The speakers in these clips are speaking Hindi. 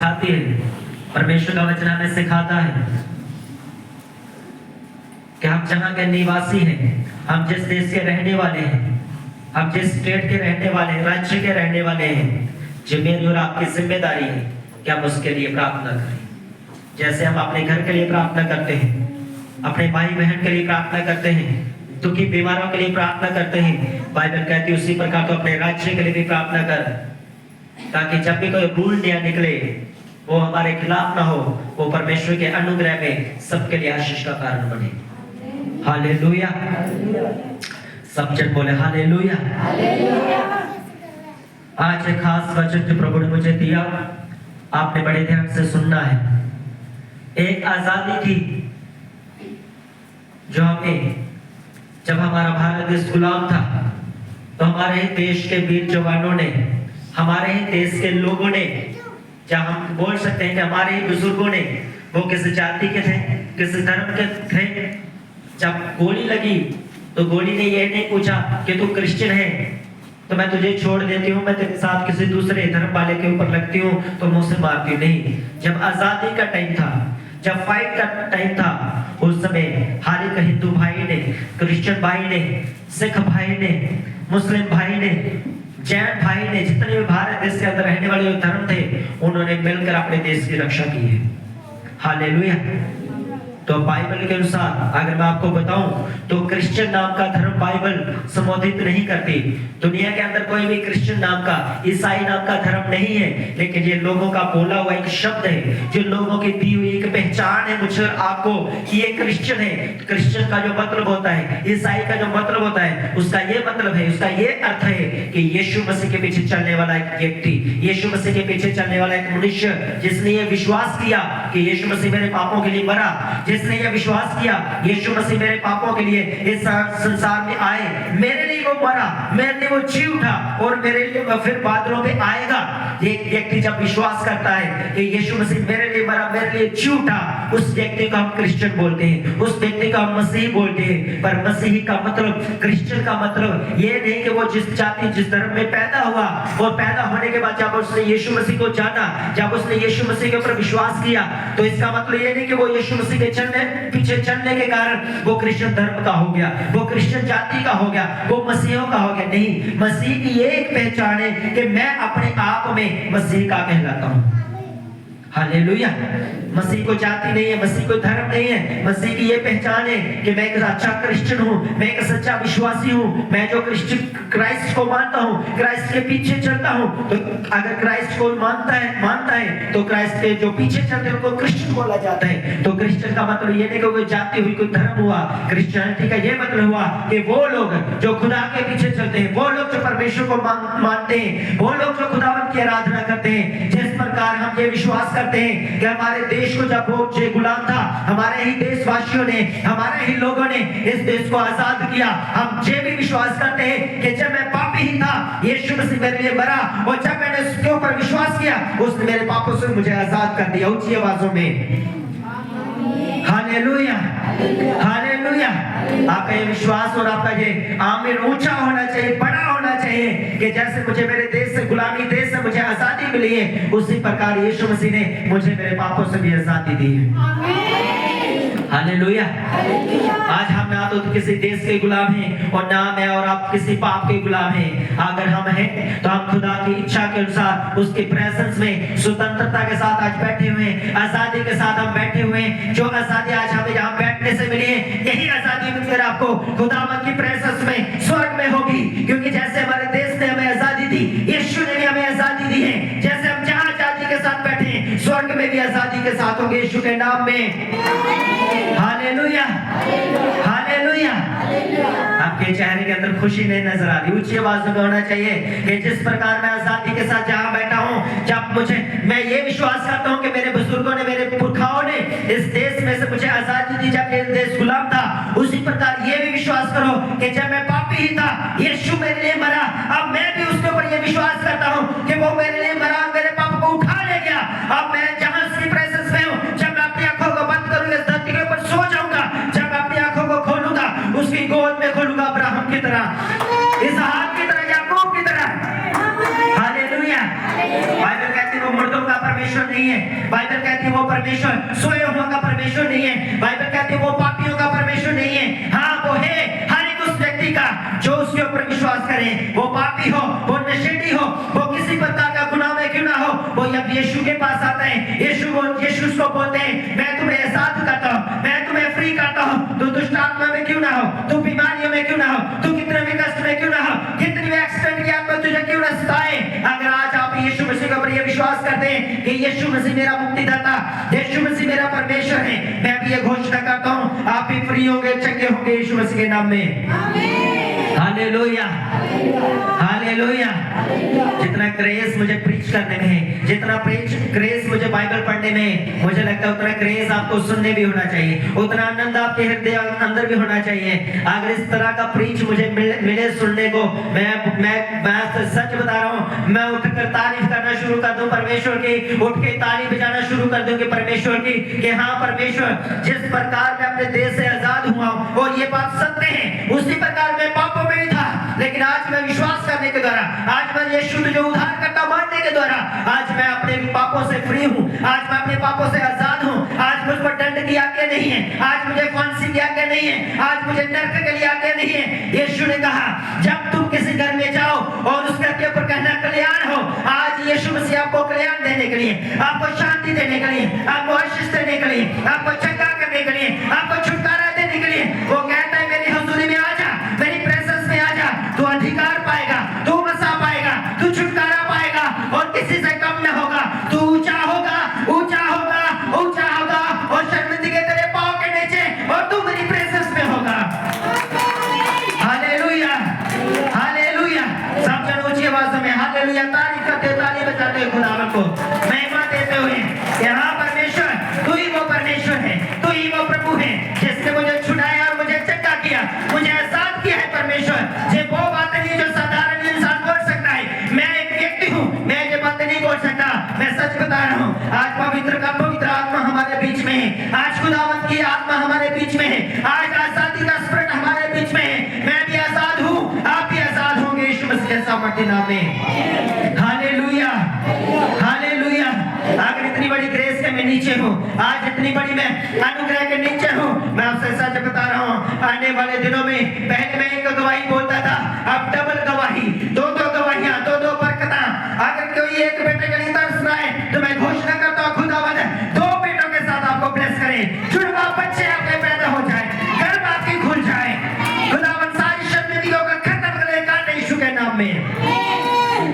सिखाती है, परमेश्वर का वचन हमें सिखाता है कि हम जहाँ के निवासी हैं, हम जिस देश के रहने वाले हैं, हम जिस स्टेट के रहने वाले हैं, राज्य के रहने वाले हैं, जो मेरी और आपकी जिम्मेदारी है कि हम उसके लिए प्रार्थना करें। जैसे हम अपने घर के लिए प्रार्थना करते हैं, अपने भाई बहन के लिए प्रार्थना करते हैं, दुखी बीमारों के लिए प्रार्थना करते हैं, बाइबल कहती है उसी प्रकार तो अपने राज्य के लिए भी प्रार्थना कर, ताकि जब भी कोई रूल नया निकले वो हमारे खिलाफ ना हो, वो परमेश्वर के अनुग्रह में सबके लिए आशीष का कारण बने। हालेलुया। सब जन बोले हालेलुया। आज एक खास वचन जो प्रभु ने मुझे दिया, आपने बड़े ध्यान से सुनना है। एक आजादी थी जो हमें, जब हमारा भारत देश गुलाम था, तो हमारे ही देश के वीर जवानों ने, हमारे ही देश के लोगों ने, जहाँ हम बोल सकते हैं कि हमारे ही बुजुर्गों ने, वो किस जाति के थे, किस धर्म के थे, जब गोली लगी तो गोली ने ये नहीं पूछा कि तू क्रिश्चियन है तो मैं तुझे छोड़ देती हूँ, मैं तेरे साथ किसी दूसरे धर्म वाले के ऊपर लगती हूँ तो मुझसे मारती नहीं। जब आजादी का टाइम था, जब फाइट का टाइम था, उस समय हर एक हिंदू भाई ने, क्रिश्चियन भाई ने, सिख भाई ने, मुस्लिम भाई ने, जैन भाई ने, जितने भी भारत देश के अंदर रहने वाले धर्म थे, उन्होंने मिलकर अपने देश की रक्षा की है। हालेलुया। तो बाइबल के अनुसार अगर मैं आपको बताऊं तो क्रिश्चियन नाम का धर्म बाइबल संबोधित नहीं करती। दुनिया के अंदर कोई भी क्रिश्चियन नाम का, ईसाई नाम का धर्म नहीं है, लेकिन ये लोगों का बोला हुआ एक शब्द है, जो लोगों की दी हुई एक पहचान है मुझे और आपको कि ये क्रिश्चियन है। क्रिश्चियन का जो मतलब होता है, ईसाई का जो मतलब होता है, उसका ये मतलब है, उसका ये अर्थ है कि यीशु मसीह के पीछे चलने वाला एक व्यक्ति, यीशु मसीह के पीछे चलने वाला एक मनुष्य, जिसने ये विश्वास किया कि यीशु मसीह मेरे पापों के लिए मरा, जिसने यह विश्वास किया यीशु मसीह मेरे पापों के लिए इस संसार में आए, मेरे लिए वो मरा, मेरे लिए वो जी उठा और मेरे लिए वो फिर बादलों में आएगा। एक व्यक्ति जब विश्वास करता है कि यीशु मसीह मेरे लिए मरा, मेरे लिए जी उठा, उस व्यक्ति को हम क्रिश्चियन बोलते हैं, उस व्यक्ति को हम मसीही बोलते हैं। पर मसीही का मतलब, क्रिश्चियन का मतलब ये नहीं कि वो जिस जाति जिस धर्म में पैदा हुआ, वो पैदा होने के बाद जब उसने यीशु मसीह को जाना, जब उसने यीशु मसीह के ऊपर विश्वास किया, तो इसका मतलब ये नहीं कि वो यीशु मसीह के पीछे चलने के कारण वो क्रिश्चियन धर्म का हो गया, वो क्रिश्चियन जाति का हो गया, वो मसीहों का हो गया। नहीं, मसीह की ये एक पहचान है कि मैं अपने आप में मसीह का कहलाता हूं। हालेलुया। मसीह को जाति नहीं है, मसीह को धर्म नहीं है, मसीह की ये पहचान है कि मैं एक अच्छा क्रिश्चियन हूँ, मैं एक सच्चा विश्वासी हूँ, मैं जो क्राइस्ट को मानता हूँ, क्राइस्ट के पीछे चलता हूँ। तो अगर क्राइस्ट को मानता है तो क्राइस्ट के जो पीछे चलते हैं उनको क्रिश्चियन बोला जाता है। तो क्रिश्चियन का मतलब ये नहीं कि कोई जाति हुई, कोई धर्म हुआ। क्रिश्चियनिटी का ये मतलब हुआ कि वो लोग जो खुदा के पीछे चलते हैं, वो लोग जो परमेश्वर को मानते हैं, वो लोग जो खुदावंत की आराधना करते हैं। जिस प्रकार हम ये विश्वास करते हैं कि हमारे देश को जब वो गुलाम था, हमारे ही देशवासियों ने, हमारे ही लोगों ने इस देश को आजाद किया। हम ये भी विश्वास करते हैं कि जब मैं पापी ही था, यीशु मसीह मेरे लिए मरा, और जब मैंने उसके ऊपर विश्वास किया, उसने मेरे पापों से मुझे आजाद कर दिया। ऊंची आवाजों में हालेलुया, हालेलुया। आपका ये विश्वास और आपका ये आमीन ऊंचा होना चाहिए, बड़ा होना चाहिए कि जैसे मुझे मेरे देश से, गुलामी देश से मुझे आजादी मिली है, उसी प्रकार यीशु मसीह ने मुझे मेरे पापों से भी आजादी दी है। हालेलुया। आज हम ना तो किसी देश के गुलाम हैं और ना मैं और आप किसी पाप के गुलाम हैं। अगर हम हैं तो हम खुदा की इच्छा के अनुसार उसके प्रेजेंस में स्वतंत्रता के साथ आज बैठे हुए हैं, आजादी के साथ हम बैठे हुए हैं। जो आजादी आज हमें यहाँ बैठने से मिली है, यही आजादी मिलकर आपको खुदावंत की प्रेजेंस में, स्वर्ग में होगी। क्योंकि जैसे हमारे देश ने हमें आजादी दी, यीशु ने भी हमें आजादी दी है। जैसे हम जहाँ आजादी के साथ बैठे हैं, स्वर्ग में भी आजादी के साथ होंगे यीशु के नाम में। Hallelujah, hallelujah. आपके चेहरे के अंदर खुशी नहीं नजर आ रही, ऊंची आवाज में होना चाहिए कि जिस प्रकार मैं आजादी के साथ जहां बैठा हूं, जब मैं ये विश्वास करता हूं कि मेरे बुजुर्गों ने, मेरे पुरखाओं ने इस देश में से मुझे आजादी दी जब ये देश गुलाम था, उसी प्रकार ये भी विश्वास करो कि जब मैं पापी ही था, यीशु मेरे लिए मरा। अब मैं भी उसके ऊपर ये विश्वास करता हूं कि वो मेरे लिए मरा, मेरे पाप को उठा ले गया। अब मैं जहां उसकी प्रेजेंस में हूं, जब मैं अपनी आंखों को बंद करूंगा, इस धरती के ऊपर सो जाऊंगा, जब मैं अपनी आंखों को खोलूंगा, उसकी गोद में खोलूंगा, अब्राहम की तरह, इसहाक की तरह, याकूब की तरह। हालेलुया। बाइबल कहती है वो मुर्दों का परमेश्वर नहीं है, बाइबल कहती है वो परमेश्वर सोए हुआ का परमेश्वर नहीं है। बाइबल कहती है वो पापियों का परमेश्वर नहीं है। हाँ, वो है हर एक उस व्यक्ति का जो उसके ऊपर विश्वास करे, वो पापी हो, वो नशेड़ी हो, वो किसी प्रकार का गुनाह में क्यों ना हो, वो जब यीशु के पास आता है, यीशु उसको बोलते हैं मैं तुम्हें आजाद करता हूँ, मैं तुम्हें फ्री करता हूँ। तू दुष्ट आत्मा में क्यों ना हो, तू बीमारियों में क्यों ना हो, तू कितने भी कष्ट में क्यों ना हो, कितनी भी एक्सीडेंट की आत्मा तुझे क्यों ना सताए, अगर आज आप यीशु मसीह के ऊपर ये विश्वास करते हैं कि यीशु मसीह मेरा मुक्तिदाता, यीशु मसीह मेरा परमेश्वर है, मैं भी ये घोषणा करता हूँ आप भी फ्री होंगे, चंगे होंगे यीशु मसीह के नाम में। Hallelujah, hallelujah. जितना क्रेज मुझे प्रीच करने में है, जितना क्रेज मुझे बाइबल पढ़ने में, मुझे लगता है उतना क्रेज आपको सुनने भी होना चाहिए, उतना आनंद आपके हृदय अंदर भी होना चाहिए। अगर इस तरह का प्रीच मुझे मिले सुनने को, मैं सच बता रहा हूँ, मैं उठकर तारीफ करना शुरू कर दूं परमेश्वर की, उठ के ताली बजाना शुरू कर दूं कि परमेश्वर की, कि हाँ परमेश्वर जिस प्रकार मैं अपने देश से आजाद हुआ हूँ और ये बात सत्य है, उसी प्रकार मैं पापों में भी था, लेकिन आज मैं विश्वास करने के द्वारा, आज मैं यीशु जो उद्धार करता मानने के द्वारा, आज मैं अपने पापों से फ्री हूँ, आज मैं अपने पापों से आजाद हूँ। आज मुझ पर दंड की आज्ञा नहीं है, आज मुझे फांसी की आज्ञा नहीं है, आज मुझे नरक के लिए आज्ञा नहीं है। यीशु ने कहा जब तुम किसी घर में जाओ और उसके ऊपर कहना कल्याण हो, आज यीशु मसीह आपको कल्याण देने के लिए, आपको शांति देने के लिए, आपको आशीष देने के लिए, आपको चंगा करने के लिए, आपको छुटकारा देने के लिए वो कहता है मेरी हजूरी में आ जा, मेरी प्रेजेंस में आ जा, तू अधिकार पाएगा, तू मसा पाएगा, तू छुटकारा पाएगा और किसी से कम न होगा, तू ऊंचा होगा, ऊंचा होगा, ऊंचा होगा और शर्मिंदगी तेरे पांव के नीचे और तू मेरी प्रेजेंस में होगा। Hallelujah, hallelujah. सब जन ऊंची आवाज में हालेलुया तारीफ करते, ताली बजाते हुए खुदावन को महिमा देते हुए, यहाँ परमेश्वर तू ही वो परमेश्वर है, तू ही वो प्रभु है जिसने मुझे छुड़ाया और मुझे चंगा किया, मुझे आजाद किया है परमेश्वर। ये वो बातें नहीं जो साधारण इंसान बोल सकता है, मैं एक व्यक्ति हूँ, मैं ये बातें नहीं बोल सकता, मैं सच बता रहा हूँ। आज पवित्र आत्मा हमारे बीच में है, आज खुदावंत की आत्मा हमारे बीच में है, आज आजादी का स्पिरिट हमारे बीच में है। मैं भी आजाद हूँ, आप भी आजाद होंगे यीशु मसीह के सामर्थ्य नाम में। Hallelujah, hallelujah. अगर इतनी बड़ी ग्रेस के मैं नीचे हूँ, आज इतनी बड़ी मैं अनुग्रह के नीचे हूँ, मैं आपसे सच बता रहा हूँ, आने वाले दिनों में पहले मैं एक गवाही बोलता था, अब डबल गवाही, दो गवाहियां, दो बरकतां। अगर कोई एक बेटे के लिए तरस रहा है तो मैं घोषणा करता हूँ खुदावंद 2 बेटों के साथ आपको ब्लेस करे, जुड़वा बच्चे आपके पैदा हो जाए, गर्भ आपकी खुल जाए, खुदावंद सारी शर्मिंदगियों का खत्म करे काटे यीशु के नाम में।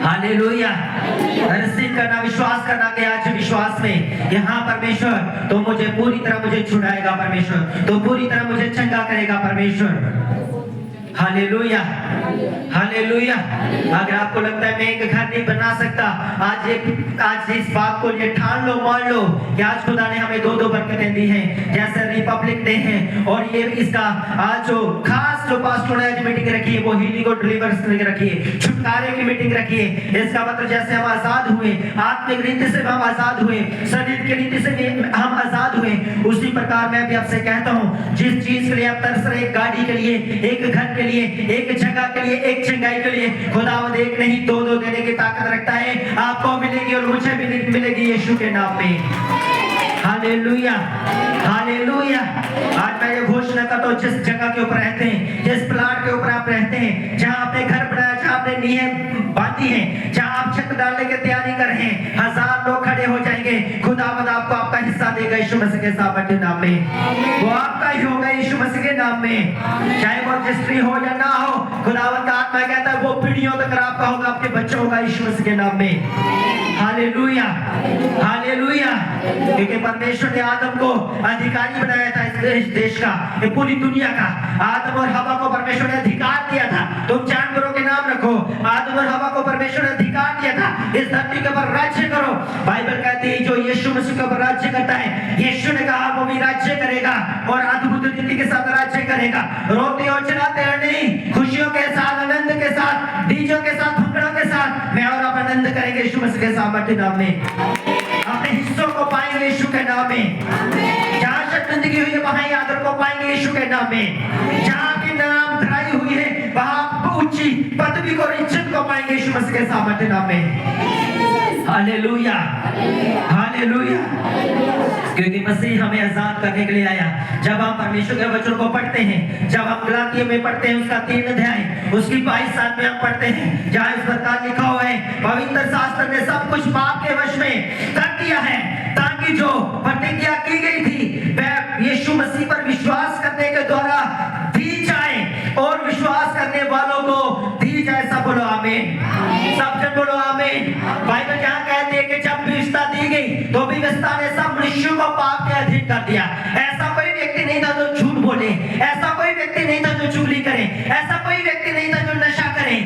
हालेलुया। रिसीव करना, विश्वास करना कि आज विश्वास में यहाँ परमेश्वर तो मुझे पूरी तरह मुझे छुड़ाएगा परमेश्वर, तो पूरी तरह मुझे चंगा करेगा परमेश्वर। Hallelujah, hallelujah. अगर आपको लगता है मैं एक घर नहीं बना सकता, आज इस बात को ये ठान लो, मान लो कि आज खुदा ने हमें 2 बरकतें दी हैं, जैसे रिपब्लिक डे है और ये इसका आज जो खास जो पास्टर ने आज मीटिंग रखी है वो हीलिंग और डिलीवरेंस रखी है, छुटकारे की मीटिंग रखी है। इसका मतलब जैसे हम आजाद हुए, आत्मिक रीति से हम आजाद हुए, शरीर की रीति से भी हम आजाद हुए, उसी प्रकार मैं भी आपसे कहता हूँ जिस चीज के लिए आप तरस रहे, एक गाड़ी के लिए, एक घर के लिए, एक जगह के लिए, एक चंगाई के लिए, खुदावंद एक नहीं 2 देने की ताकत रखता है। आपको मिलेगी और मुझे भी मिलेगी यीशु के नाम में। Hallelujah, hallelujah. आज मैं ये घोषणा करता हूँ जिस जगह के ऊपर रहते हैं, जिस प्लाट के ऊपर आप रहते हैं, जहाँ आपने घर बनाया, जहाँ आपने नींव बांधी है, जहाँ आप छत डालने की तैयारी कर रहे हैं, 1000 लोग खड़े हो जाएंगे, खुदावंद आपको आपका हिस्सा देगा यीशु मसीह के सामर्थ्य नाम में। वो आपका ही होगा यीशु मसीह के नाम में, चाहे वो रजिस्ट्री हो या ना हो, खुदावंद का आत्मा कहता है वो पीढ़ियों तक आपका होगा, आपके बच्चों होगा यीशु मसीह के नाम में। Hallelujah, hallelujah. क्योंकि परमेश्वर ने आदम को अधिकारी बनाया था इस देश का, ये पूरी दुनिया का। आदम और हवा को परमेश्वर ने अधिकार दिया था, तुम जानवरों के नाम रखो। आदम और हवा को परमेश्वर ने अधिकार दिया था, इस धरती के ऊपर राज्य करो। बाइबल कहती है जो यीशु मसीह के ऊपर राज्य करता है, यीशु ने कहा वो भी राज्य करेगा और अद्भुत रीति के साथ राज्य करेगा। रोते और चलाते नहीं, खुशियों के साथ, आनंद के साथ, डीजों के साथ, भंगड़ों के साथ मैं और आप आनंद करेंगे यीशु मसीह के सामर्थ्य नाम में। अपने हिस्सों को पाएंगे यीशु के नाम में। जहाँ शर्मिंदगी हुई है वहाँ आदर को पाएंगे यीशु के नाम में। जहाँ आपकी नाम धराई हुई है वहाँ उच्ची पदवी को, इज्जत को पाएंगे यीशु मसीह के सामर्थ्य नाम में। Hallelujah, hallelujah. क्योंकि मसीह हमें आजाद करने के लिए आया। जब हम परमेश्वर के वचन को पढ़ते हैं, जब हम गलातियों में पढ़ते हैं उसका 3 अध्याय उसकी 22 में हम पढ़ते हैं, जहाँ इस प्रकार लिखा हुआ है, पवित्र शास्त्र ने सब कुछ पाप के वश में कर दिया है, ताकि जो प्रतिज्ञा की गई थी वह यीशु मसीह पर विश्वास करने के द्वारा दी जाए और विश्वास करने वालों को दी जाए। सब बोलो आमीन, सब जन बोलो आमीन। बाइबल जहाँ कहती है कि जब व्यवस्था दी गई तो व्यवस्था ने सब मनुष्यों को पाप के अधीन कर दिया। ऐसा कोई व्यक्ति नहीं था जो झूठ बोले, ऐसा कोई व्यक्ति नहीं था जो चुगली करे, ऐसा कोई व्यक्ति नहीं था जो नशा करे।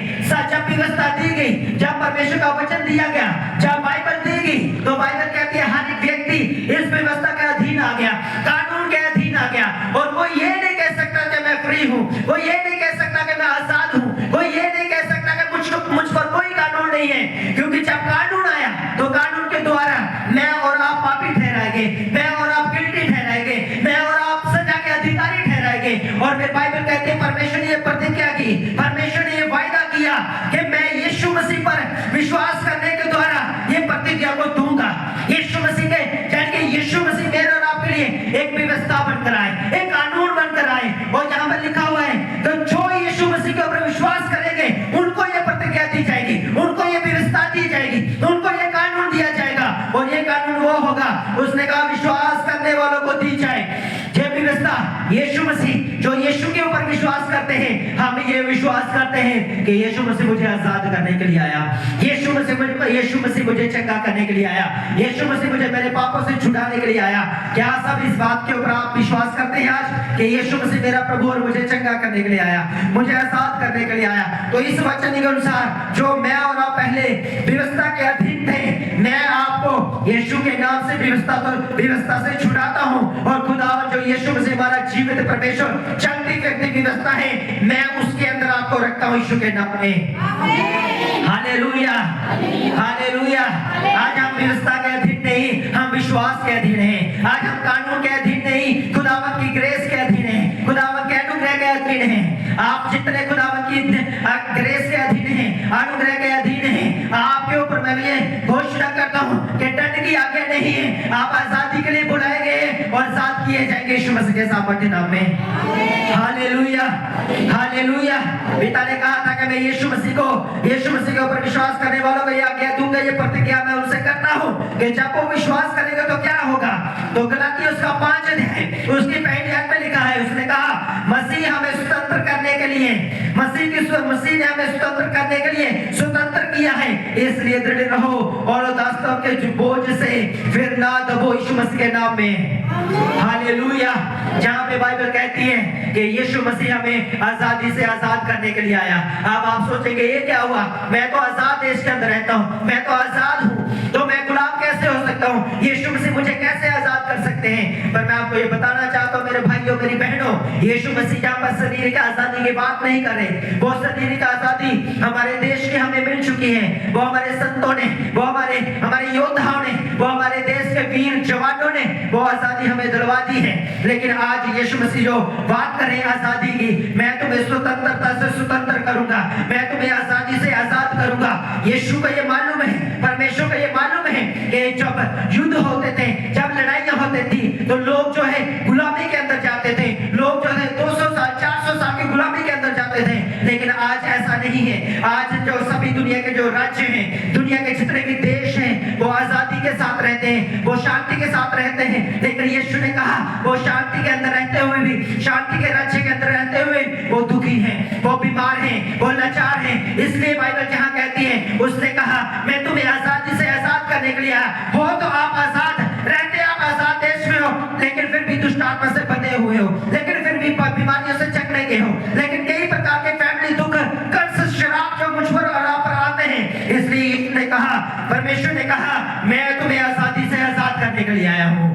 जब व्यवस्था दी गई, जब परमेश्वर का वचन दिया गया, जब बाइबल दी गई, तो बाइबल कहती है हर एक व्यक्ति इस व्यवस्था के अधीन आ गया, कानून के अधीन आ गया। और वो ये नहीं कह सकता कि मैं फ्री हूँ, वो ये नहीं कह सकता कि मैं आजाद हूँ, वो ये नहीं कह सकता कि मुझ पर कोई कानून नहीं है। क्योंकि जब कानून आया तो कानून के द्वारा मैं और आप पापी ठहराएंगे, मैं और आप गिल्टी ठहराएंगे, मैं और आप सजा के अधिकारी ठहराएंगे। और फिर बाइबल कहती है परमेश्वर ने ये प्रतिज्ञा की, परमेश्वर ने ये वायदा किया कि मैं यीशु मसीह पर विश्वास करने के द्वारा ये प्रतिज्ञा को दूंगा। यीशु मसीह के यानी कि यीशु मसीह मेरे और आपके लिए एक व्यवस्था बनकर आए, एक कानून बनकर आए। और यहाँ पर लिखा हुआ है तो जो यीशु मसीह के ऊपर विश्वास करेंगे उनको ये प्रतिज्ञा दी जाएगी, उनको ये व्यवस्था दी जाएगी, उनको ये कानून दिया जाएगा। और ये कानून वो होगा, उसने कहा विश्वास करने वालों को दी जाए ये व्यवस्था। यीशु मसीह जो यीशु के ऊपर विश्वास करते हैं, हम ये विश्वास करते हैं कि यीशु मसीह मुझे आजाद करने के लिए आया, यीशु मसीह मुझे चंगा करने के लिए आया, यीशु मसीह मुझे मेरे पापों से छुड़ाने के लिए आया। क्या सब इस बात के ऊपर आप विश्वास करते हैं आज कि यीशु मसीह मेरा प्रभु और मुझे चंगा करने के लिए आया, मुझे आजाद करने के लिए आया? तो इस वचन के अनुसार जो मैं और आप पहले व्यवस्था के अधीन थे, मैं आपको यीशु के नाम से व्यवस्था से छुड़ाता हूँ। और खुदा जो यीशु मसीह हमारा जीवित परमेश्वर चलती व्यक्ति व्यवस्था है, मैं उसके अंदर आपको रखता हूँ यीशु के नाम में। Hallelujah, hallelujah. आज हम व्यवस्था के अधीन नहीं, हम विश्वास के अधीन हैं। आज हम कानून के अधीन नहीं, खुदावंत की ग्रेस के अधीन हैं, खुदावंत के अनुग्रह के अधीन हैं। आप जितने खुदावंत की ग्रेस के अधीन हैं, अनुग्रह के अधीन हैं, आपके ऊपर मैं ये घोषणा करता हूँ कि दंड की आज्ञा नहीं है। आप आजादी के लिए बुलाए गए और आजाद किए जाएंगे यीशु मसीह के सामर्थ्य नाम में। Hallelujah, hallelujah. पिता ने कहा था कि मैं यीशु मसीह के ऊपर विश्वास करने वालों को ये आज्ञा दूंगा, ये प्रतिज्ञा मैं उनसे करता हूँ कि जब वो विश्वास करेगा तो क्या होगा। तो गलाती उसका 5 अध्याय उसकी 1 आयत में लिखा है, उसने कहा मसीह हमें स्वतंत्र करने के लिए, मसीह ने हमें स्वतंत्र करने के लिए स्वतंत्र किया है, इसलिए दृढ़ रहो और दास्तों के बोझ से फिर ना दबो यीशु मसीह के नाम में। हालेलुया। जहाँ पे बाइबल कहती है कि यीशु मसीह हमें आजादी से आजाद करने के लिए आया। अब आप सोचेंगे ये क्या हुआ, मैं तो आजाद देश के अंदर रहता हूँ, मैं तो आजाद हूँ, तो मैं गुलाम कैसे हो सकता हूँ, यीशु मसीह मुझे कैसे आजाद कर सकते हैं? पर मैं आपको ये बताना चाहता हूँ मेरे भाइयों मेरी बहनों, यीशु मसीह जहाँ पर शरीर की आजादी की बात नहीं कर रहे, वो शरीर की आजादी हमारे देश की हमें मिल चुकी है। वो हमारे संतों ने, वो हमारे योद्धाओं ने, वो हमारे देश के वीर जवानों ने वो आजादी हमें दिलवा दी है। लेकिन आज यीशु मसीह जो बात करें आजादी की, मैं तुम्हें स्वतंत्रता से स्वतंत्र करूंगा, मैं तुम्हें आजादी से आजाद करूंगा। यीशु को ये मालूम है, परमेश्वर को ये मालूम है कि जब युद्ध होते थे, जब लड़ाइयां होती थी, तो लोग जो है गुलामी के अंदर जाते थे, लोग जो है 200 साल 400 साल की गुलामी के अंदर जाते थे। लेकिन आज ऐसा नहीं है। आज जो सभी दुनिया के जो राज्य हैं, दुनिया के जितने भी देश हैं, वो आजादी के साथ रहते हैं, वो शांति के साथ रहते हैं। लेकिन यीशु ने कहा वो शांति के अंदर रहते हुए भी, शांति के राज्य के अंदर रहते हुए वो दुखी हैं, वो बीमार हैं, वो लाचार हैं। इसलिए बाइबल जहाँ कहती है, उसने कहा मैं तुम्हें आजादी से आजाद करने के लिए आया। हो तो आप आजाद रहते, आप आजाद देश में हो, लेकिन फिर भी दुष्ट आत्मा से बंधे हुए हो, लेकिन फिर भी बीमारियों से जकड़े के हो, लेकिन कई प्रकार के फैमिली दुख, कर्ज, शराब जो मुझ पर और आप पर आते हैं। इसलिए उसने कहा, परमेश्वर ने कहा मैं तुम्हें आजादी से आजाद करने के लिए आया हूँ।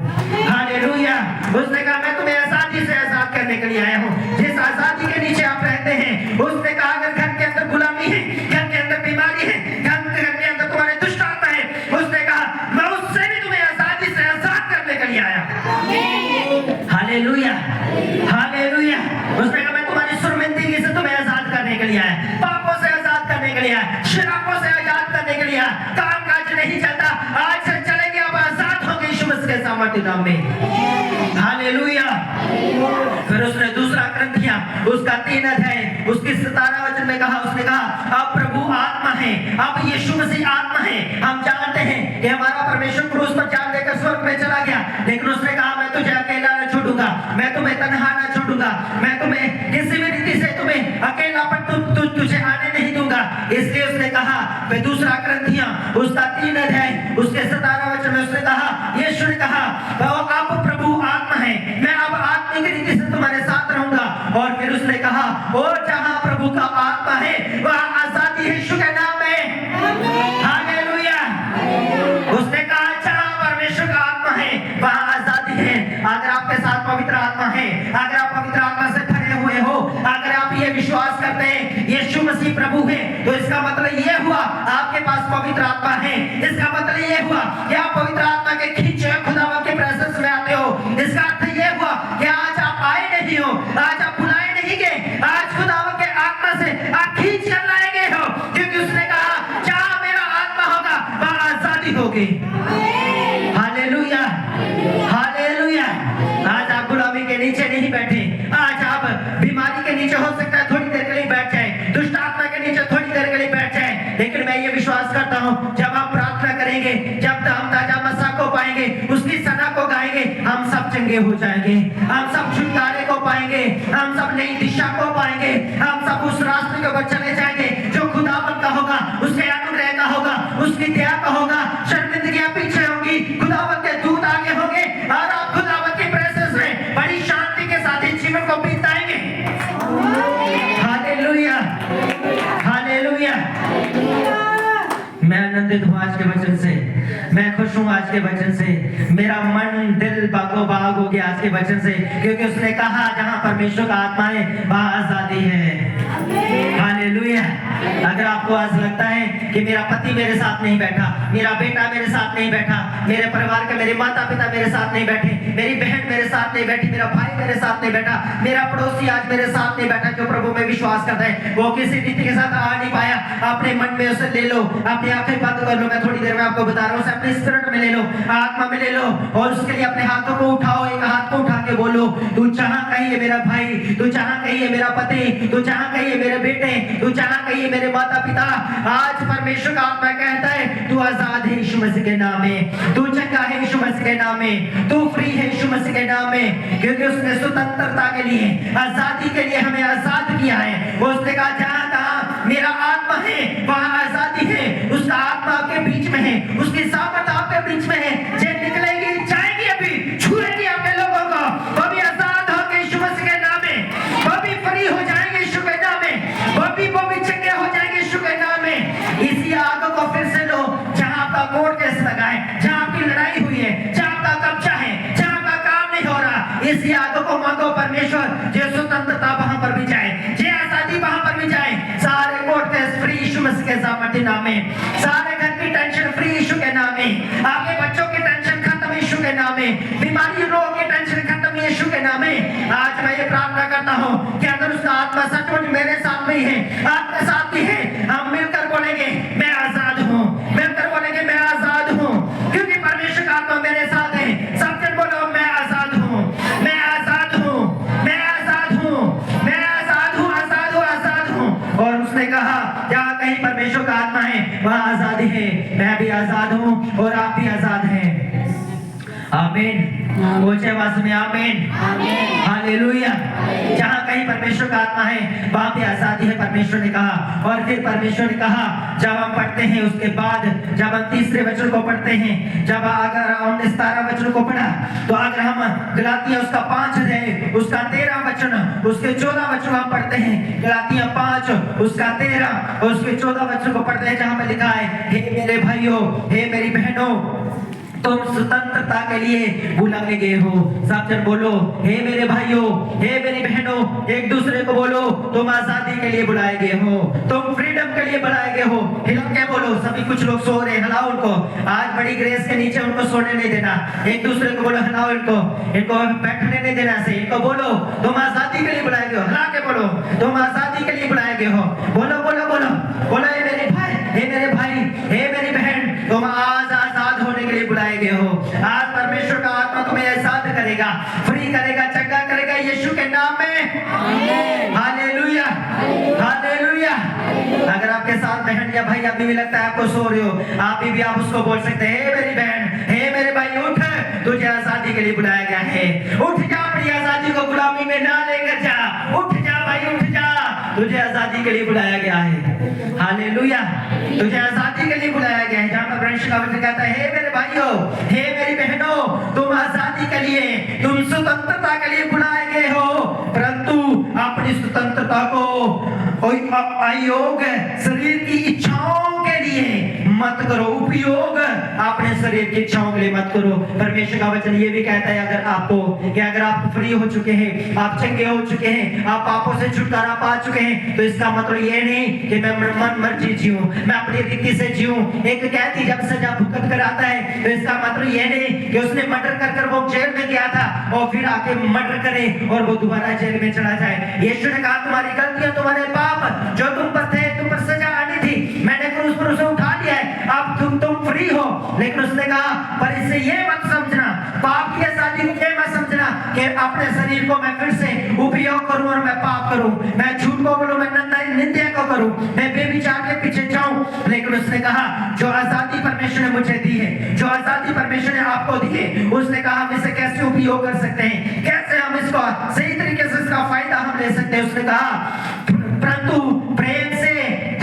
हालेलुया। उसने कहा मैं तुम्हें आजादी से आजाद करने के लिए आया हूँ। जिस आजादी के नीचे आप रहते हैं, उसने कहा अगर घर के अंदर गुलामी है, घर के अंदर बीमारी है, घर के अंदर तुम्हारे दुष्ट आत्मा है, उसने कहा मैं उससे भी तुम्हें आजादी से आजाद करने के लिए आया। Hallelujah, hallelujah. उसने कहा मैं तुम्हारी शर्मिंदगी से तुम्हें आजाद करने के लिए आया, पापों से आजाद करने के लिए आया, शराबों से आजाद करने के लिए आया। काम काज नहीं चलता मसीह के सामर्थ्य नाम में। हालेलुया। फिर उसने दूसरा ग्रंथिया उसका 3 अध्याय उसकी 17 वचन में कहा, उसने कहा अब प्रभु आत्मा है, अब यीशु मसीह आत्मा है। हम जानते हैं कि हमारा परमेश्वर क्रूस पर जान देकर स्वर्ग में चला गया, लेकिन उसने कहा मैं तुझे अकेला न छोड़ूंगा, मैं तुम्हें तन्हा न छोड़ूंगा, मैं तुम्हें किसी भी रीति से तुम्हें अकेलापन तुझे आने नहीं दूंगा। इसलिए उसने कहा, मैं दूसरा ग्रंथिया उसका 3 अध्याय उसके 17 वचन में उसने कहा, यीशु ने कहा अब प्रभु आत्मा है, मैं अब आत्मिक रीति से तुम्हारे साथ रहूंगा। और फिर उसने कहा और जहां प्रभु का आत्मा है वहां आजादी है, यीशु के नाम में। हालेलुया। उसने कहा जहां परमेश्वर का आत्मा है वहां आजादी है। अगर आपके साथ पवित्र आत्मा है, अगर आप पवित्र आत्मा से भरे हुए हो, अगर आप ये विश्वास करते हैं यीशु मसीह प्रभु है, तो इसका मतलब ये हुआ आपके पास पवित्र आत्मा है। इसका मतलब ये हुआ कि आप पवित्र आत्मा के खींचे खुदावंद के प्रेजेंस में आते हो। इसका अर्थ ये हुआ कि आज आप आए नहीं हो, आज आप बुलाए नहीं गए, आज खुदावंद के आत्मा से आप खींच कर लाए गए हो, क्योंकि उसने कहा जहां मेरा आत्मा होगा वहां आजादी होगी। Hallelujah, hallelujah. आज आप गुलामी के नीचे नहीं बैठे, आज आप बीमारी के नीचे हो सकता है थोड़ी देर के लिए बैठ जाए, दुष्ट आत्मा के नीचे थोड़ी देर के लिए बैठ जाए, लेकिन मैं ये विश्वास करता हूं जब आप प्रार्थना करेंगे, जब तक हम ताजा मसा को पाएंगे, उसकी सना को गाएंगे, हम सब चंगे हो जाएंगे, हम सब छुटकारे को पाएंगे, हम सब नई दिशा को पाएंगे, हम सब उस रास्ते के ऊपर चले जाएंगे जो खुदावंद का होगा, उसके अनुग्रह का होगा, उसकी दया का होगा। शर्मिंदगियां पीछे होंगी, खुदावंद के दूत आगे होंगे और आप खुदावंद के प्रेजेंस में बड़ी शांति के साथ इस जीवन को बिताएंगे। Hallelujah, hallelujah. मैं आनंदित हूँ आज के वचन से, मैं खुश हूँ आज के वचन से, मेरा मन दिल बागो बाग हो गया आज के वचन से, क्योंकि उसने कहा जहां परमेश्वर का आत्मा है वहां आजादी है। हालेलुया। अगर आपको आज लगता है कि मेरा पति मेरे साथ नहीं बैठा, मेरा बेटा मेरे साथ नहीं बैठा, मेरे परिवार के मेरे माता पिता मेरे साथ नहीं बैठे, मेरी बहन मेरे साथ नहीं बैठी, मेरा भाई मेरे साथ नहीं बैठा, मेरा पड़ोसी आज मेरे साथ नहीं बैठा, जो प्रभु में विश्वास करता है वो किसी रीति के साथ आ नहीं पाया, अपने मन में उसे ले लो, अपनी आंखें बंद कर लो। मैं थोड़ी देर में आपको बता रहा हूँ, अपने स्पिरिट में ले लो, आत्मा में ले लो, और उसके लिए अपने हाथों को उठाओ, एक हाथ को उठा के बोलो, तू जहां कहीं है मेरा भाई, तू जहां कहीं है मेरा पति, तू जहां कहीं है मेरे बेटे, तू जहां कहीं है मेरे माता पिता, आज परमेश्वर का आत्मा कहता है तू आजाद है यीशु मसीह के नाम में, तू चंगा है यीशु मसीह के नाम में, तू फ्री है यीशु मसीह के नाम में, क्योंकि उसने स्वतंत्रता के लिए, आजादी के लिए हमें आजाद किया है। वो उसने कहा जहां कहां मेरा आत्मा है वहां आजादी है। उसका आत्मा आपके बीच में है, उसकी सामर्थ आपके बीच में है, जो निकलेगी जाएगी, अभी छुएगी अपने लोगों को, वो भी आजाद होंगे यीशु मसीह के नाम में, वो भी फ्री हो जाएंगे यीशु के नाम में, वो भी चंगे हो जाएंगे यीशु के नाम में। इसी आग को फिर से लो, जहां आपका कोर्ट केस लगा है, जहां आपकी लड़ाई हुई है, जहां आपका कब्जा है, जहां आपका काम नहीं हो रहा, इसी आग को मांगो परमेश्वर, जो स्वतंत्रता वहां पर भी जाए, जो आजादी वहां पर भी जाए, सारे कोर्ट केस फ्री यीशु मसीह के सामर्थ्य नाम में, सारे घर की टेंशन फ्री यीशु के नाम में, आपके बच्चों की टेंशन खत्म यीशु के नाम में, बीमारी रोग की टेंशन खत्म यीशु के नाम में। आज मैं ये प्रार्थना करता हूँ कि अगर उसका आत्मा सचमुच मेरे साथ में है, आपके साथ भी है, हम मिलकर बोलेंगे मैं आजाद हूँ, मिलकर बोलेंगे मैं आजाद हूँ, क्योंकि परमेश्वर का आत्मा मेरे साथ है। सब जन बोलो मैं आजाद हूँ, मैं आजाद हूँ, मैं आजाद हूँ, मैं आजाद हूँ, आजाद हूँ, आजाद हूँ। और उसने कहा जहाँ कहीं परमेश्वर का आत्मा है वहाँ आजादी है। मैं भी आजाद हूँ और आप भी आजाद हैं। आमीन। ऊंचे आवाज में आमीन, हालेलुया। जहाँ कहीं परमेश्वर का आत्मा है वहाँ पे आजादी है, परमेश्वर ने कहा। और फिर परमेश्वर ने कहा जब हम पढ़ते हैं, उसके बाद जब हम तीसरे वचन को पढ़ते हैं, जब अगर हमने 17 वचन को पढ़ा, तो अगर हम गलातिया उसका 5 है, उसका 13 वचन, उसके 14 वचन हम पढ़ते हैं, गलातिया 5 उसका 13 और उसके 14 वचन को पढ़ते हैं, जहाँ पे लिखा है हे मेरे भाइयों, हे मेरी बहनों, तुम स्वतंत्रता के लिए बुलाए गए हो। सब जन बोलो हे मेरे भाइयों, हे मेरी बहनों, एक दूसरे को बोलो तुम आजादी के लिए बुलाए गए हो, तुम फ्रीडम के लिए बुलाए गए हो। हिला के बोलो, सभी कुछ लोग सो रहे, हिलाओ उनको, आज बड़ी ग्रेस के नीचे उनको सोने नहीं देना। एक दूसरे को बोलो हिलाओ इनको, इनको बैठने नहीं देना से, इनको बोलो तुम आजादी के लिए बुलाए गए हो। हिला के बोलो तुम आजादी के लिए बुलाए गए हो। बोलो बोलो बोलो बोलो हे मेरे भाई, हे मेरे भाई, हे मेरी बहन, तुम आज आजाद होने के लिए बुलाए गए हो। आज परमेश्वर का आत्मा तुम्हें आजाद करेगा, फ्री करेगा, चंगा करेगा यीशु के नाम में। Hallelujah, hallelujah. अगर आपके साथ बहन या भाई अभी भी लगता है आपको सो रहे हो, आप उसको बोल सकते हैं, हे मेरी बहन, हे मेरे भाई, उठ, तुझे आजादी के लिए बुलाया गया है। उठ जा, अपनी आजादी को गुलामी में ना लेकर जा। उठ जा भाई, उठ जा, तुझे आजादी के लिए बुलाया गया है। हालेलुया, तुझे आजादी के लिए बुलाया गया है। जहां पर परमेश्वर का वचन कहता है, हे मेरे भाइयों, हे मेरी बहनों, तुम आजादी के लिए, तुम स्वतंत्रता के लिए बुलाए गए हो, परंतु अपनी स्वतंत्रता को अयोग शरीर की इच्छाओं के लिए मत करो, उपयोग अपने शरीर की इच्छाओं के लिए मत करो। परमेश्वर का वचन ये भी कहता है, अगर आप फ्री हो चुके हैं, आप चंगे हो चुके हैं, आप पापों से छुटकारा पा चुके हैं, तो इसका मतलब ये नहीं कि मैं मन मर्जी जीऊं, मैं अपनी रीति से जीऊं। एक कैदी जब सजा भुगत कर आता है, तो इसका मतलब ये नहीं कि उसने मर्डर कर वो जेल में गया था और फिर आके मर्डर करे और वो दोबारा जेल में चला जाए। यीशु ने कहा, तुम्हारी गलतियां, तुम्हारे पाप जो तुम पर थे, तुम पर सजा आनी थी, मैंने क्रूस पर उसे उठा लिया है, अब तुम फ्री हो। लेकिन उसने कहा, पर इससे ये मत समझना, पाप की आजादी को ये मत समझना कि अपने शरीर को मैं फिर से उपयोग करूं और मैं पाप करूं, मैं झूठ को बोलूं, मैं निंदा को करूं, मैं बेविचार के पीछे जाऊं। लेकिन उसने कहा, जो आजादी परमेश्वर ने मुझे दी है, जो आजादी परमेश्वर ने आपको दी है, उसने कहा हम इसे कैसे उपयोग कर सकते हैं, कैसे हम इसको सही तरीके से इसका फायदा हम ले सकते हैं। उसने कहा, परंतु प्रेम से,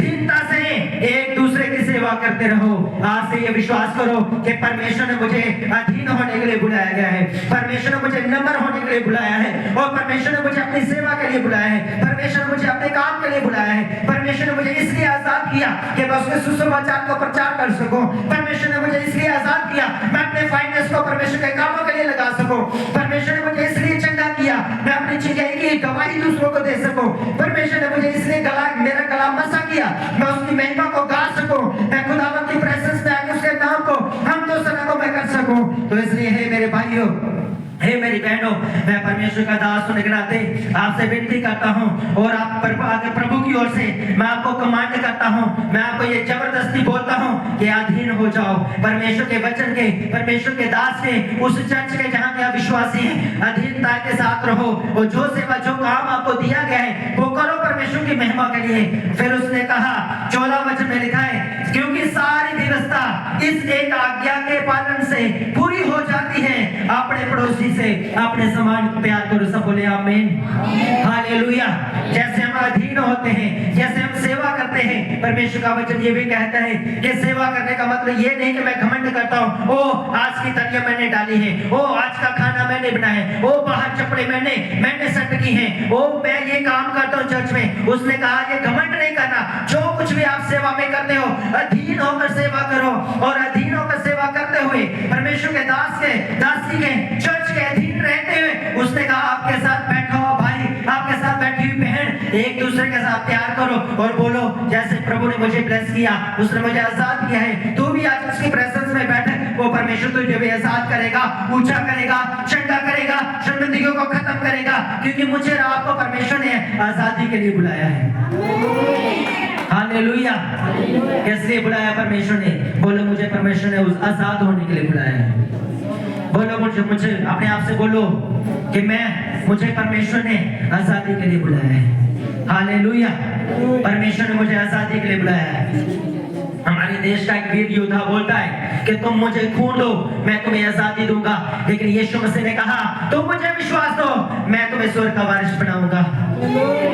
दीनता से एक दूसरे की सेवा करते रहो। आज से ये विश्वास करो कि परमेश्वर ने मुझे अधीन होने के लिए बुलाया गया है, परमेश्वर ने मुझे नम्र होने के लिए बुलाया है, और परमेश्वर ने मुझे अपनी सेवा के लिए बुलाया है, परमेश्वर ने मुझे अपने काम के लिए बुलाया है। परमेश्वर ने मुझे इसलिए आजाद किया कि मैं उसके सुसमाचार का प्रचार कर सकूं। परमेश्वर ने मुझे इसलिए आजाद किया मैं अपने फाइनेंस को परमेश्वर के कामों के लिए लगा सकूं। परमेश्वर ने मुझे इसलिए चंगा किया मैं अपनी चंगाई की गवाही दूसरों को दे सकूं। परमेश्वर ने मुझे इसलिए मेरा गला मसा किया मैं उसकी महिमा को गा सकूं, मैं खुदावंद की प्रेजेंस में आके उसके नाम को हम तो सना को मैं कर सकूं। तो इसलिए हे मेरे भाइयों, हे मेरी बहनों, मैं परमेश्वर का दास होने के नाते आपसे विनती करता हूं, और आप प्रभु की ओर से मैं आपको कमांड करता हूं, मैं आपको ये जबरदस्ती बोलता हूं कि अधीन हो जाओ परमेश्वर के वचन के, परमेश्वर के दास के, उस चर्च के जहां के विश्वासी हैं। अधीनता के साथ रहो और जो सेवा, जो काम आपको दिया गया है वो करो परमेश्वर की महिमा के लिए। फिर उसने कहा, 14 वचन में लिखा है, क्योंकि सारी व्यवस्था इस एक आज्ञा के पालन से पूरी हो जाती है, अपने पड़ोसी से अपने समान प्यार करो। सब बोले आमीन, हालेलुया। जैसे हम अधीन होते हैं, जैसे हम सेवा करते हैं, परमेश्वर का वचन ये भी कहता है कि सेवा करने का मतलब ये नहीं कि मैं घमंड करता हूँ, ओ आज की तलियां मैंने डाली है, ओ आज का खाना मैंने बनाया है, ओ बाहर चपड़े मैंने सेट की हैं, ओ मैं ये काम करता हूँ चर्च में। उसने कहा ये घमंड नहीं करना, जो कुछ भी आप सेवा में करते हो अधीन होकर सेवा करो, और अधीन होकर सेवा करते हुए परमेश्वर के दासी के चर्च के अधीन रहते हुए उसने कहा, आपके साथ बैठा हुआ भाई, आपके साथ बैठी हुई बहन, एक दूसरे के साथ प्यार करो और बोलो, जैसे प्रभु ने मुझे ब्लेस किया, उसने मुझे आजाद किया है, तू भी आज उसकी प्रेजेंस में बैठ, वो परमेश्वर तुझे भी आजाद करेगा, ऊंचा करेगा, चंगा करेगा, शर्मिंदगियों को खत्म करेगा, क्योंकि मुझे और आपको परमेश्वर ने आजादी के लिए बुलाया है। हालेलुया। किस लिए बुलाया परमेश्वर ने? बोलो, मुझे परमेश्वर ने उस आजाद होने के लिए बुलाया है। बोलो, मुझे अपने आप से बोलो कि मुझे परमेश्वर ने आजादी के लिए बुलाया है। हालेलुया। परमेश्वर ने मुझे आजादी के लिए बुलाया है। हमारे देश का एक वीर योद्धा बोलता है कि तुम मुझे खून दो, मैं तुम्हें आजादी दूंगा, लेकिन यीशु मसीह ने कहा, तुम मुझे विश्वास दो, मैं तुम्हें स्वर्ग का वारिस बनाऊंगा।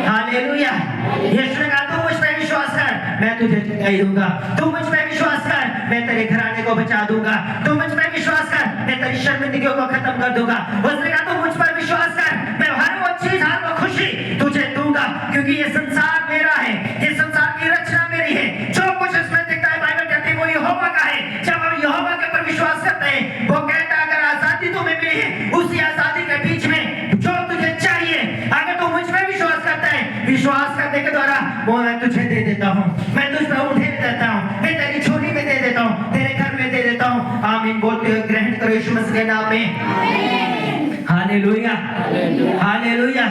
हालेलुया। यीशु ने कहा, तुम मुझ पर विश्वास कर, मैं तुझे चंगाई दूंगा, तुम मुझ पर विश्वास कर, मैं तेरे घराने को बचा दूंगा, तुम मुझ पर विश्वास कर, मैं तेरी शर्मिंदगियों को खत्म कर दूंगा। उसने कहा, तुम मुझ पर विश्वास कर, मैं हर वो चीज, हर वो खुशी तुझे दूंगा, क्योंकि ये संसार मेरा है, ये संसार की रचना मेरी है, जो कुछ इसमें दिखता है बाइबल कहती है वो यहोवा का है। जब हम यहोवा के ऊपर विश्वास करते हैं, वो कहता है अगर आजादी तुम्हें मिली है, उसी आजादी के बीच में जो तुझे चाहिए, अगर तू मुझ पर विश्वास करता है, विश्वास करने के द्वारा वो मैं तुझे दे देता हूँ, मैं तुझ पर उठे देता हूँ, मैं तेरी झोली में दे देता हूँ, तेरे घर में दे देता हूँ। आमीन बोलते हुए ग्रहण करो यीशु मसीह के नाम में। Hallelujah, hallelujah.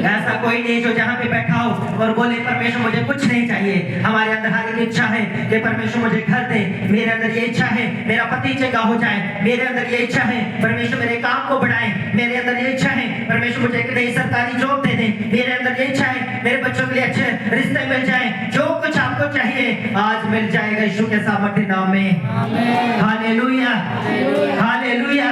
ऐसा कोई नहीं जो जहाँ पे बैठा हो और बोले परमेश्वर मुझे कुछ नहीं चाहिए। हमारे अंदर हर एक इच्छा है कि परमेश्वर मुझे घर दे, मेरे अंदर ये इच्छा है मेरा पति चंगा हो जाए, मेरे अंदर ये इच्छा है परमेश्वर मेरे काम को बढ़ाए, मेरे अंदर ये इच्छा है परमेश्वर मुझे एक नई सरकारी जॉब दे दे, मेरे अंदर ये इच्छा है मेरे बच्चों के लिए अच्छे रिश्ते मिल जाए। जो कुछ आपको चाहिए आज मिल जाएगा यीशु के सामर्थ्य नाम में। Hallelujah, hallelujah.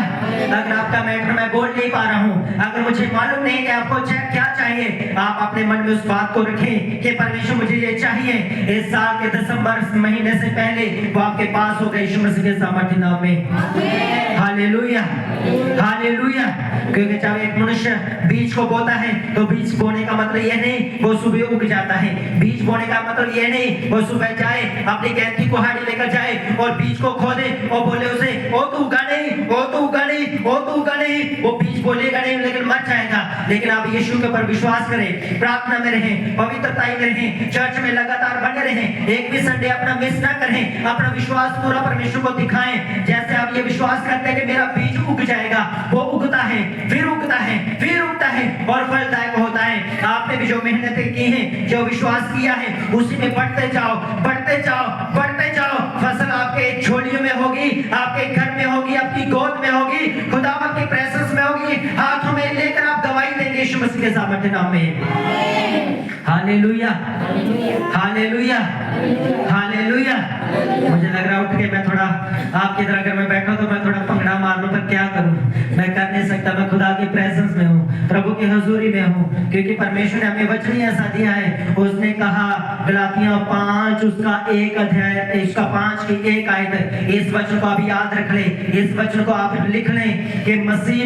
अगर आपका मैटर मैं बोल नहीं पा रहा हूँ, अगर मुझे मालूम नहीं कि आपको क्या चाहिए, आप अपने मन में उस बात को रखें कि परमेश्वर मुझे ये चाहिए। इस साल के दिसंबर महीने से पहले वो आपके पास होगा यीशु मसीह के सामर्थ्य नाम में। Hallelujah, hallelujah. क्योंकि जब एक मनुष्य बीज को बोता है तो बीज बोने का मतलब ये नहीं वो सुबह उग जाता है। बीज बोने का मतलब ये नहीं वो सुबह जाए अपनी गैंती को हाड़ी लेकर जाए और बीज को खोदे और बोले उसे ओ तू उगा नहीं, ओ तू उगा नहीं, ओ तू उगा नहीं। वो बीज बोलेगा नहीं लेकिन मर जाएगा। लेकिन आप यीशु के ऊपर विश्वास करें, प्रार्थना में रहें, पवित्रता में रहें, चर्च में लगातार बने रहें, एक भी संडे अपना मिस ना करें, अपना विश्वास पूरा परमेश्वर को दिखाएं। जैसे आप ये विश्वास करते हैं कि मेरा बीज उग जाएगा, वो उगता है, फिर उगता है, फिर उगता है और फलदायक होता है। आपने भी जो मेहनतें की हैं, जो विश्वास किया है, उसी में बढ़ते जाओ, बढ़ते जाओ, बढ़ते जाओ। फसल आपके झोलियों में होगी, आपके घर में होगी, आपकी गोद में होगी, खुदावंद की प्रेजेंस में होगी, हाथों में लेकर आप गवाही देंगे यीशु मसीह के सामर्थ्य नाम में। Hallelujah, hallelujah, hallelujah. मुझे लग रहा उठ के मैं थोड़ा आपकी तरह अगर मैं बैठा तो मैं थोड़ा पंगड़ा मार लूं, पर क्या करूं, मैं कर नहीं सकता। मैं खुदा की प्रेजेंस में हूं, प्रभु की हुजूरी में हूं, क्योंकि परमेश्वर ने हमें वचन ऐसा दिया है। उसने कहा गलातियां 5 उसका 1 अध्याय, इसका 5 की 1 आयत, इस वचन को आप याद रख ले, इस वचन को आप लिख लें कि मसीह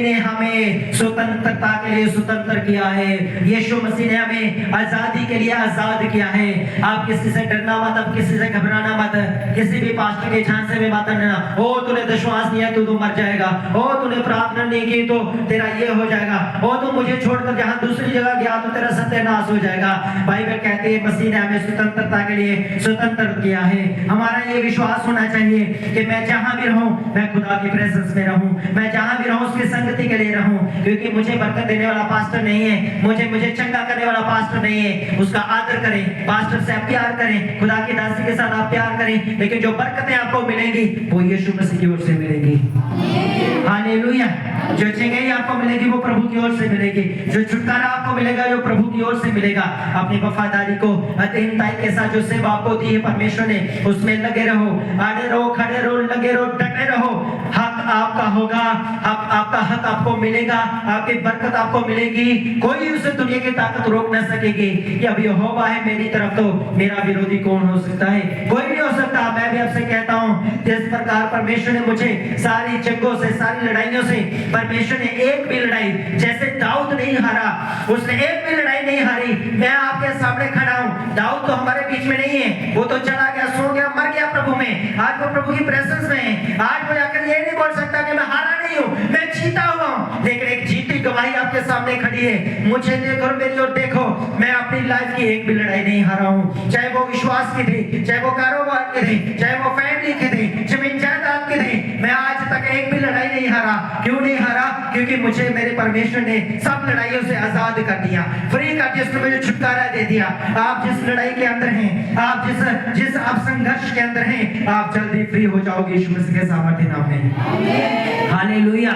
ने हमें स्वतंत्रता के लिए स्वतंत्र किया है। यीशु मसीह ने हमें आजादी के लिए आजाद किया है। आप किसी से डरना मत, अब किसी से घबराना मत, किसी भी पास्टर के झांसे में मत आना। ओ तूने विश्वास नहीं है तो मर जाएगा, ओ तूने प्रार्थना नहीं की तो तेरा ये हो जाएगा, ओ तू मुझे छोड़कर जहां दूसरी जगह गया तो तेरा सत्यानाश हो जाएगा। बाइबल कहती है मसीह ने हमें स्वतंत्रता के लिए स्वतंत्र किया है। हमारा ये विश्वास होना चाहिए कि मैं जहां भी रहूं मैं खुदा की प्रेजेंस में रहूं, मैं जहां भी रहूं उसकी संगति के लिए रहूं, क्योंकि मुझे बरकत देने वाला पास्टर नहीं है, मुझे चंगा करने वाला पास्टर नहीं है। उसका आदर करें, पास्टर से आप प्यार करें, खुदा की दासी के साथ आप प्यार करें, लेकिन जो बरकतें आपको मिलेंगी वो यीशु मसीह की ओर से मिलेंगी। हालेलुया। जो चंगाई आपको मिलेगी वो प्रभु की ओर से मिलेगी, जो छुटकारा आपको मिलेगा वो प्रभु की ओर से मिलेगा। अपनी वफादारी को अधीनताई के साथ जो सेवा आपको दी है परमेश्वर ने, उसमें लगे रहो, आड़े रहो, खड़े रहो, लगे रहो, डटे रहो। हक आपका होगा, आपका हक आपको मिलेगा, आपकी बरकत आपको मिलेगी। कोई उसे दुनिया की ताकत रोक न सकेगी कि अब यहोवा है मेरी तरफ तो मेरा विरोधी कौन हो सकता है? कोई नहीं हो सकता। मैं भी आपसे कहता हूँ जिस प्रकार परमेश्वर ने मुझे सारी जंगों से, सारी लड़ाइयों से, परमेश्वर ने एक भी लड़ाई, जैसे दाऊद नहीं हारा, उसने एक भी लड़ाई नहीं हारी। मैं आपके सामने खड़ा हूँ, दाऊद तो हमारे बीच में नहीं है, वो तो चला गया, सो गया, मर गया प्रभु में। आज वो प्रभु की प्रेजेंस में है। आज वो जाकर ये नहीं बोल सकता कि मैं हारा नहीं हूँ, मैं जीता हुआ हूँ। लेकिन एक जीती गवाही आपके सामने खड़ी है। मुझे देखो और मेरी ओर देखो, मैं अपनी लाइफ की एक भी लड़ाई नहीं हारा हूँ। चाहे वो विश्वास की थी, चाहे वो कारोबार की थी, चाहे वो फैमिली की थी, जमीन जायदाद की थी, मैं आज तक एक भी लड़ाई नहीं हारा। क्यों नहीं हारा? क्योंकि मुझे मेरे परमेश्वर ने सब लड़ाइयों से आजाद कर दिया, फ्री कर दिया, उसने मुझे छुटकारा दे दिया। आप जिस लड़ाई के अंदर हैं, आप जिस आप संघर्ष के अंदर हैं, आप जल्दी फ्री हो जाओगे यीशु मसीह के सामर्थ्य नाम में। Hallelujah,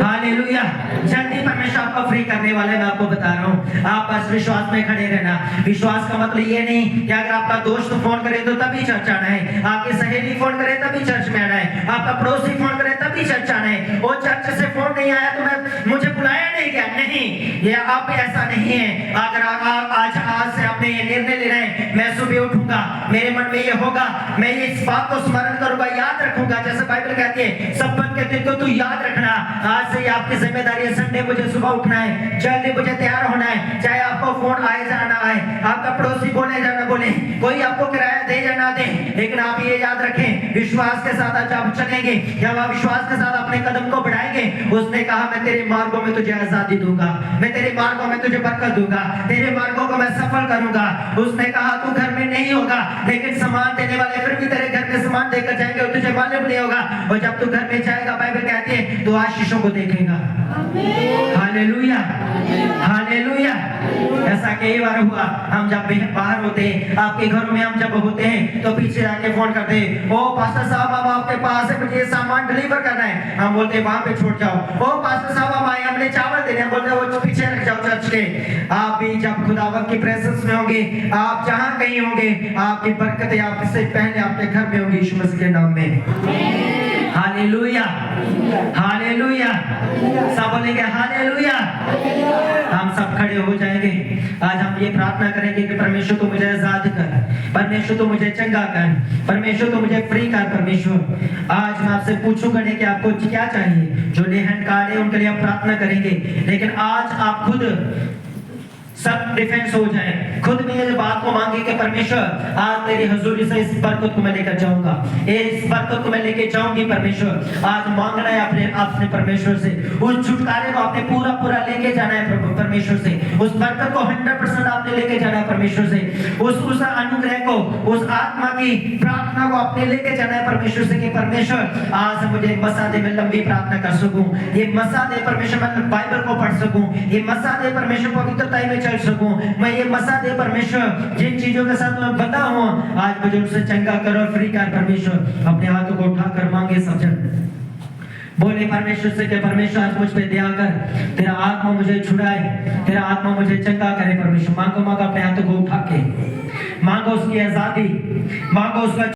hallelujah. जल्दी परमेश्वर आपको फ्री करने वाला है। मैं आपको बता रहा हूँ, आप बस विश्वास में खड़े रहना। विश्वास का मतलब ये नहीं कि अगर आपका दोस्त फोन करे तो तभी चर्च आना है, आपकी सहेली फोन करे तभी चर्च में आना है, आपका पड़ोसी फोन करे तभी चर्च आना है। वो चर्च से फोन नहीं आया तो मुझे बुलाया नहीं गया, नहीं, ये आप ऐसा नहीं है। अगर आप आज से अपने ये निर्णय ले रहे हैं, मैं सुबह उठूंगा, मेरे मन में ये होगा, मैं ये इस बात को स्मरण करूंगा, याद रखूंगा। जैसे बाइबल कहती है सब्बत के दिन को तू याद रखना। आज से आपकी जिम्मेदारी है, संडे मुझे सुबह उठना है, जल्दी मुझे तैयार होना है। चाहे आपको फोन आए जाना आए, आपका पड़ोसी बोले जाना बोले, कोई आपको किराया दे या ना दे, लेकिन आप ये याद रखें, विश्वास के साथ आज आप चलेंगे, जब आप विश्वास के साथ अपने कदम को बढ़ाएंगे, उसने कहा मैं तेरे मार्गों में तुझे आजादी दूंगा, मैं मैं तेरे मार्गों में तुझे बरकत दूंगा, तेरे मार्गों को मैं सफल करूंगा। उसने कहा तू घर में नहीं होगा, लेकिन सामान देने वाले फिर भी तेरे घर में सामान देकर जाएंगे और तुझे मालूम नहीं होगा। और जब तू घर में जाएगा, बाइबल कहती है तू आशीषों को देखेगा। Hallelujah, hallelujah. ऐसा कई बार हुआ, हम जब बाहर होते हैं, आपके घरों में हम जब होते हैं, तो पीछे जाके फोन करते हैं, ओ पास्टर साहब हम आपके पास है, मुझे ये सामान डिलीवर करना है। हम बोलते हैं वहां पे छोड़ जाओ। ओ पास्टर साहब हम आए, हमने चावल देने, हम बोलते हैं वो पीछे रख जाओ चर्च के। आप भी जब खुदावंत की प्रेजेंस में होंगे, आप जहां कहीं होंगे, आपकी बरकतें आपसे पहले आपके घर में होंगी, यीशु मसीह के नाम में। Hallelujah, hallelujah. सब बोलेंगे हालेलुया। हम सब खड़े हो जाएंगे। आज हम ये प्रार्थना करेंगे कि परमेश्वर तू मुझे आजाद कर, परमेश्वर तू मुझे चंगा कर, परमेश्वर तू मुझे फ्री कर। परमेश्वर आज मैं आपसे पूछूंगा नहीं कि आपको क्या चाहिए। जो लेहन कार्ड है उनके लिए हम प्रार्थना करेंगे, लेकिन आज आप खुद सब डिफेंस हो जाए, खुद में इस बात को मांगे कि परमेश्वर आज तेरी हजूरी से इस बरकत को मैं लेकर जाऊंगा, इस बरकत को मैं लेके जाऊंगी। परमेश्वर आज मांगना है अपने परमेश्वर से, उस छुटकारे को आपने पूरा पूरा लेके जाना है परमेश्वर से, उस बरकत को 100% आपने लेके जाना है परमेश्वर से, उस अनुग्रह को, उस आत्मा की प्रार्थना को आपने लेके जाना है परमेश्वर से। कि परमेश्वर आज मुझे मसा दे, मैं लंबी प्रार्थना कर सकूं, ये मसा दे परमेश्वर, मैं बाइबल को पढ़ सकूं, ये मसा दे परमेश्वर पवित्रता में चल सकूं, मैं ये मसा दे परमेश्वर जिन चीजों के साथ मैं बंधा हूं, आज मुझे उनसे चंगा करो, फ्री कर। परमेश्वर अपने हाथों को उठाकर मांगे सब जन, बोले परमेश्वर से कि परमेश्वर आज मुझ पे दया कर, तेरा आत्मा मुझे छुड़ाए, तेरा आत्मा मुझे चंगा करे। परमेश्वर मांगो, मांगो अपने हाथों को उठा के मांगो उसकी आजादी, मांगो उसका